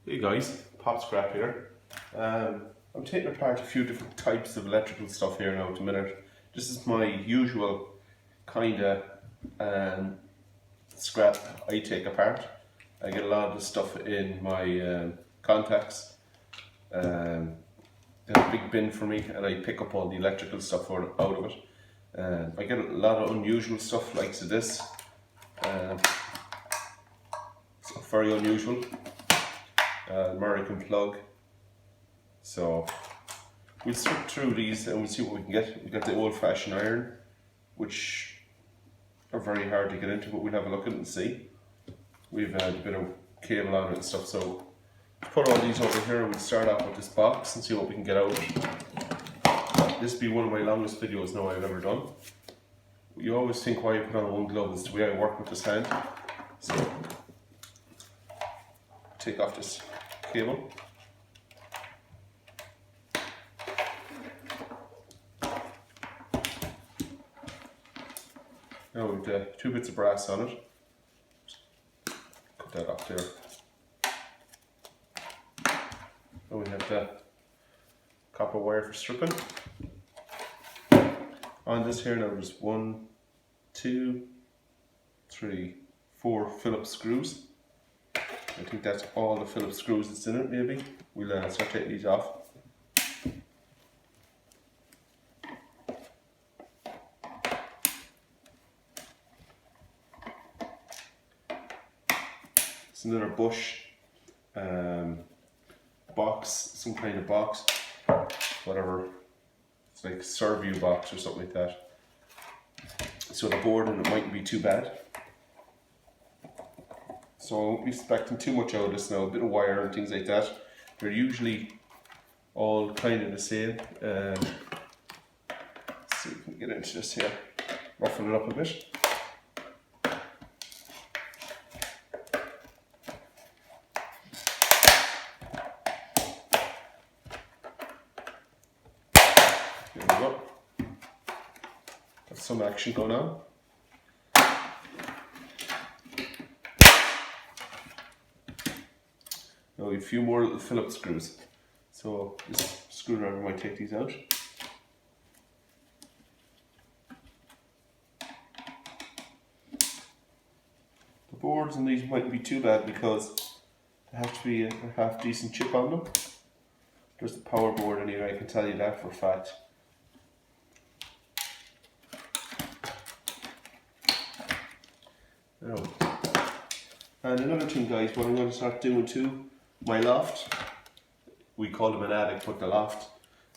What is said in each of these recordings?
Hey guys, Pop Scrap here. I'm taking apart a few different types of electrical stuff here now at the minute. This is my usual kind of scrap I take apart. I get a lot of the stuff in my contacts. They have a big bin for me and I pick up all the electrical stuff out of it. I get a lot of unusual stuff like this. It's very unusual. American plug. So we'll strip through these and we'll see what we can get. We got the old-fashioned iron, which are very hard to get into, but we'll have a look at it and see. We've had a bit of cable on it and stuff, so put all these over here and we'll start off with this box and see what we can get out. This will be one of my longest videos now I've ever done. You always think why I put on one glove is the way I work with this hand. So take off this cable. Now we've two bits of brass on it. Cut that off there. Now we have the copper wire for stripping. On this here now there's 1, 2, 3, 4 Phillips screws. I think that's all the Phillips screws that's in it, maybe. We'll start taking these off. It's another bush, box, some kind of box, whatever. It's like a Serview box or something like that. So the board in it mightn't be too bad. So I won't be expecting too much out of this now, a bit of wire and things like that. They're usually all kind of the same. Let's see if we can get into this here, ruffle it up a bit. There we go. Got some action going on. Now we have a few more little Phillips screws. So this screwdriver might take these out. The boards in these mightn't be too bad because they have to be a half decent chip on them. There's the power board anyway, I can tell you that for a fact. Now, and another thing guys, what I'm going to start doing too, my loft, we call them an attic, but the loft,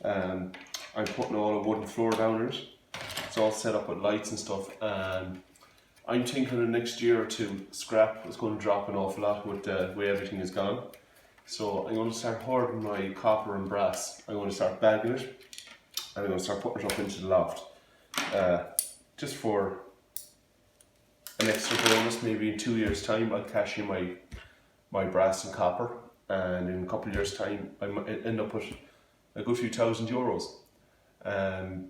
I'm putting all a wooden floor down it. It's all set up with lights and stuff, and I'm thinking in the next year or two, scrap is going to drop an awful lot with the way everything is gone. So I'm going to start hoarding my copper and brass. I'm going to start bagging it, and I'm going to start putting it up into the loft. Just for an extra bonus, maybe in 2 years time I'll cash in my brass and copper, and in a couple of years time I might end up with a good few €1,000.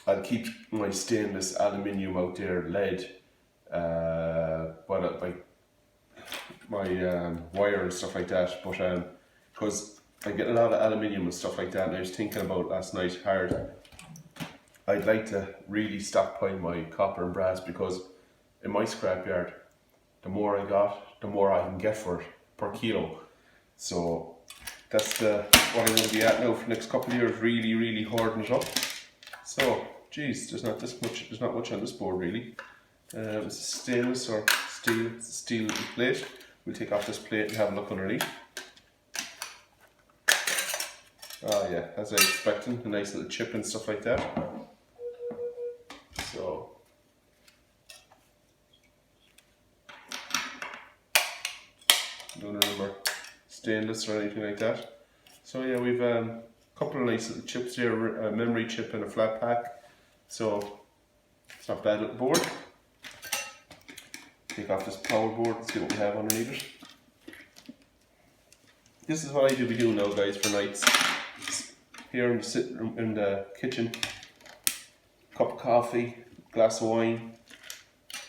I'll keep my stainless aluminium out there, lead, but my wire and stuff like that, but because I get a lot of aluminium and stuff like that, and I was thinking about last night hard, I'd like to really stockpile my copper and brass, because in my scrapyard, the more I got, the more I can get for it per kilo. So that's what I'm going to be at now for the next couple of years, really hoarding it up. So, geez, there's not much on this board really. It's stainless or steel plate. We'll take off this plate and have a look underneath. Oh yeah, as I expected, a nice little chip and stuff like that. So don't remember stainless or anything like that. So yeah, we've a couple of nice little chips here, a memory chip and a flat pack. So it's not bad little board. Take off this power board and see what we have underneath it. This is what I do be doing now guys for nights. Here in the sitting room, in the kitchen, cup of coffee, glass of wine,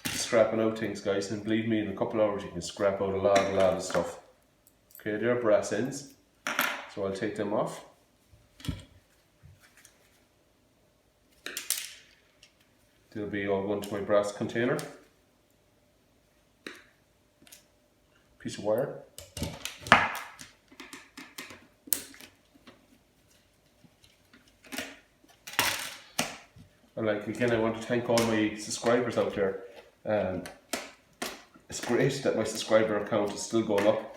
scrapping out things guys, and believe me, in a couple of hours you can scrap out a lot of stuff. Okay, they're brass ends, so I'll take them off. They'll be all going to my brass container. Piece of wire. And like again, I want to thank all my subscribers out there. It's great that my subscriber account is still going up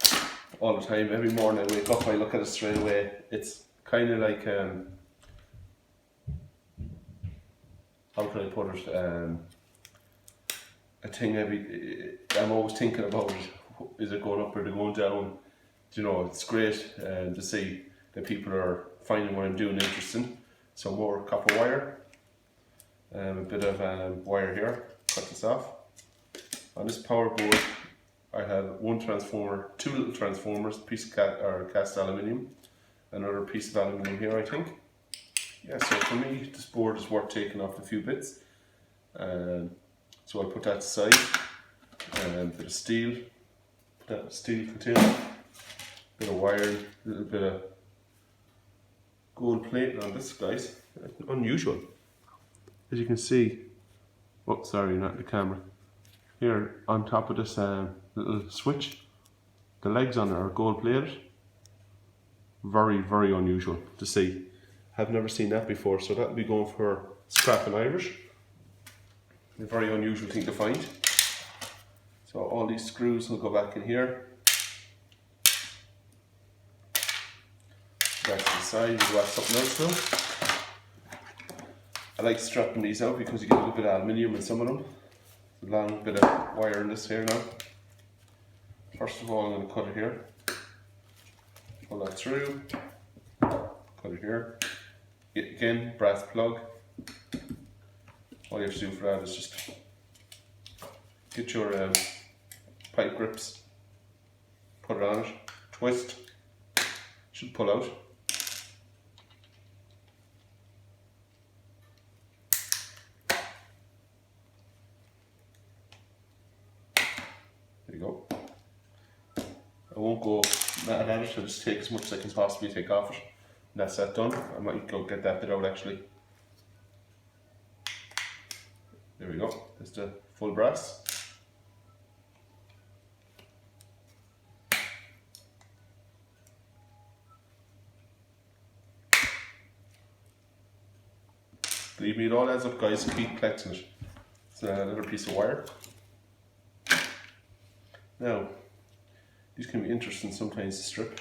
all the time. Every morning I wake up, I look at it straight away. It's kind of like how can I put it? A thing I'm always thinking about it. Is it going up or is it going down? You know, it's great to see that people are finding what I'm doing interesting. So more copper wire, a bit of wire here. Cut this off. On this power board, I have one transformer, two little transformers, a piece of cast aluminium, another piece of aluminium here, I think. Yeah, so for me, this board is worth taking off a few bits. So I put that aside. A bit of steel, put that in a steel container. Bit of wire, a little bit of gold plating on this, guys. Unusual. As you can see, oh sorry, not the camera. Here on top of this little switch, the legs on it are gold plated. Very, very unusual to see. I've never seen that before, so that'll be going for scrap and Irish. A very unusual thing to find. So all these screws will go back in here. Back to the side, we'll wax something else now. I like strapping these out because you get a little bit of aluminium in some of them. A long bit of wire in this here now. First of all, I'm going to cut it here. Pull that through. Cut it here. Again, brass plug. All you have to do for that is just get your pipe grips, put it on it, twist, should pull out. There you go. I won't go mad at it, I'll just take as much as I can possibly take off it. And that's that done. I might go get that bit out actually. There we go, there's the full brass. Believe me, it all adds up, guys. Keep collecting it. It's another piece of wire. Now, these can be interesting sometimes to strip.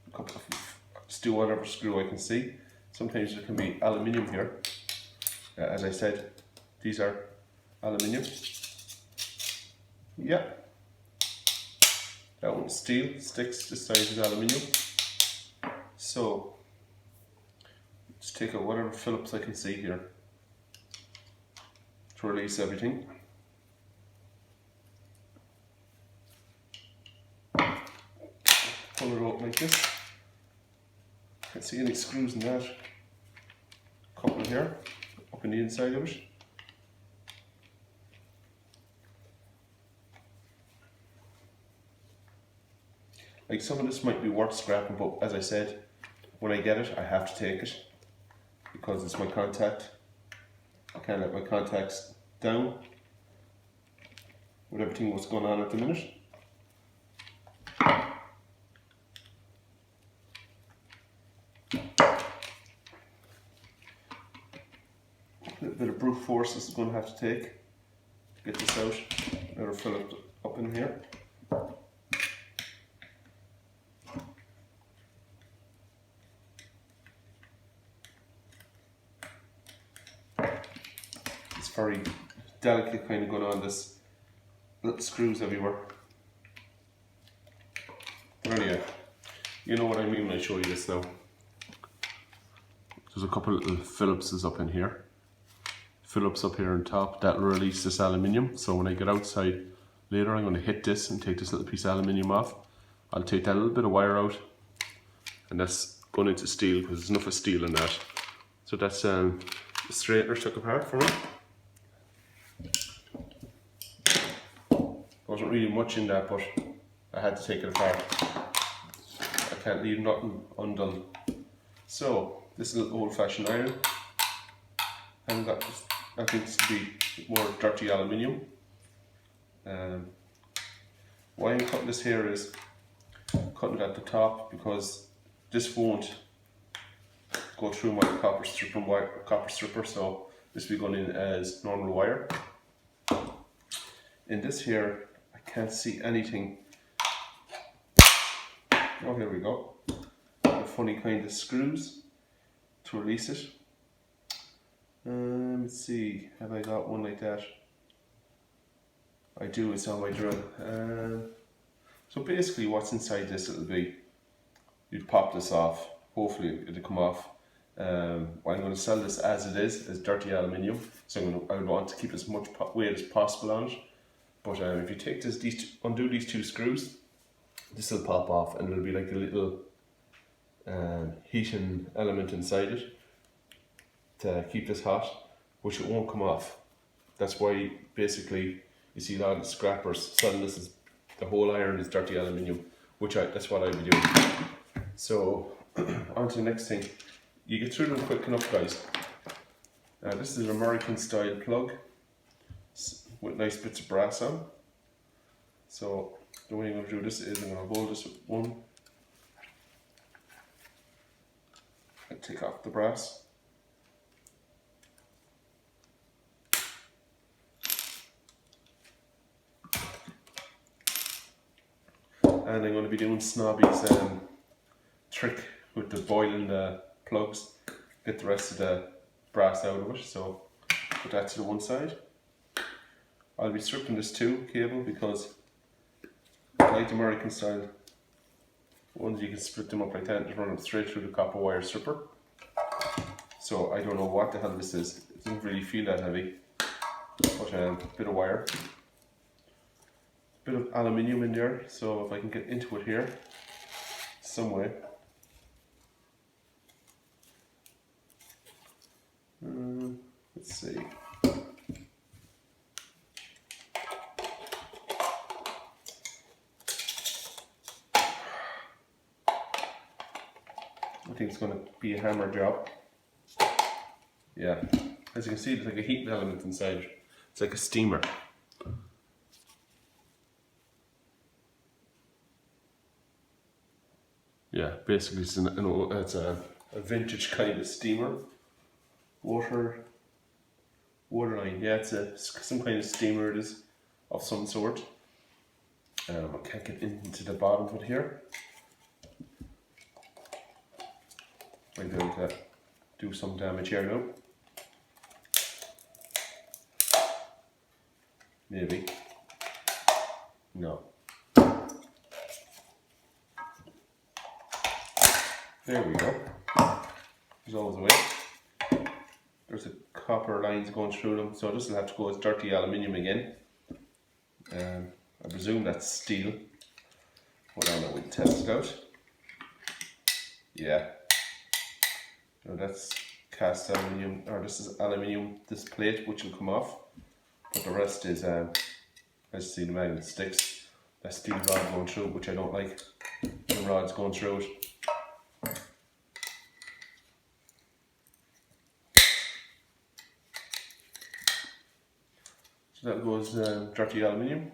A couple of just do whatever screw I can see. Sometimes there can be aluminium here. As I said, these are aluminium. Yeah. That one's steel, sticks, this side is aluminium. So, just take out whatever Phillips I can see here to release everything. Pull it out like this. Can't see any screws in that. Couple here, up in the inside of it. Like some of this might be worth scrapping, but as I said, when I get it, I have to take it because it's my contact. I can't let my contacts down with everything what's going on at the minute. A little bit of brute force this is going to have to take to get this out. Better fill it up in here. It's very delicate kind of going on, this little screws everywhere. But anyway, you know what I mean when I show you this now. There's a couple of little Phillipses up in here. Phillips up here on top, that will release this aluminium. So when I get outside later, I'm going to hit this and take this little piece of aluminium off. I'll take that little bit of wire out, and that's going into steel because there's enough of steel in that. So that's the straightener took apart for me. Wasn't really much in that, but I had to take it apart. can't leave nothing undone. So this little old-fashioned iron, and got this, I think this will be more dirty aluminium. Why I'm cutting this here is cutting it at the top because this won't go through my copper stripper, so this will be going in as normal wire. In this here, I can't see anything. Oh, here we go. A funny kind of screws to release it. Let's see, have I got one like that? I do, it's on my drill. So basically what's inside this, it'll be, you'd pop this off, hopefully it'll come off. I'm going to sell this as it is, as dirty aluminium, so I would want to keep as much weight as possible on it. But if you take this, undo these two screws, this will pop off and it'll be like a little heating element inside it to keep this hot, which it won't come off. That's why basically you see a lot of scrappers selling this as the whole iron is dirty aluminium, which that's what I'd be doing. So on to the next thing. You get through them quick enough, guys. This is an American style plug with nice bits of brass on. So the way I'm going to do this is I'm going to hold this with one and take off the brass. And I'm going to be doing Snobby's trick with the boiling the plugs, get the rest of the brass out of it, so put that to the one side. I'll be stripping this too, cable, because I like the American style ones, you can split them up like that and just run them straight through the copper wire stripper. So I don't know what the hell this is, it doesn't really feel that heavy, but a bit of wire. Bit of aluminium in there, so if I can get into it here some way. Let's see. I think it's going to be a hammer job. Yeah, as you can see, there's like a heating element inside. It's like a steamer. Yeah, basically it's a vintage kind of steamer. Water line, yeah, it's some kind of steamer it is, of some sort. I can't get into the bottom of it here. I'm going to do some damage here now. Maybe. No. There we go. There's always a way. There's a copper lines going through them, so this will have to go as dirty aluminium again. I presume that's steel. Hold on, we'll test it out. Yeah. So that's cast aluminium, or this is aluminium, this plate, which will come off. But the rest is, as you see, the magnet sticks. That steel rod going through, which I don't like. The rod's going through it. So that goes dirty aluminium.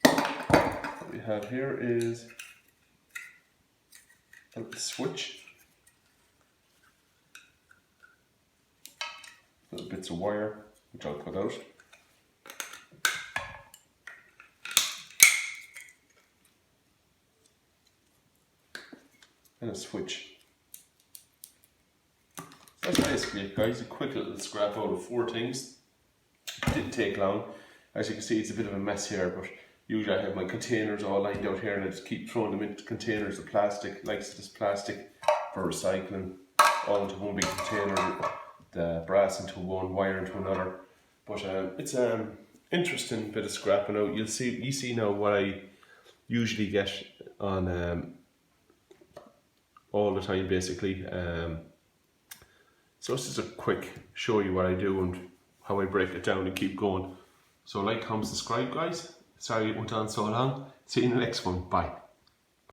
What we have here is a little switch, little bits of wire, which I'll cut out. And a switch. So that's basically it, guys. A quick little scrap out of 4 things. Didn't take long. As you can see, it's a bit of a mess here, but usually I have my containers all lined out here and I just keep throwing them into containers of plastic, like this plastic for recycling, all into one big container, the brass into one, wire into another. But it's an interesting bit of scrapping out. You see now what I usually get on all the time, basically. So this is a quick show you what I do and how I break it down and keep going. So like, comment, subscribe, guys. Sorry it went on so long. See you in the next one. Bye.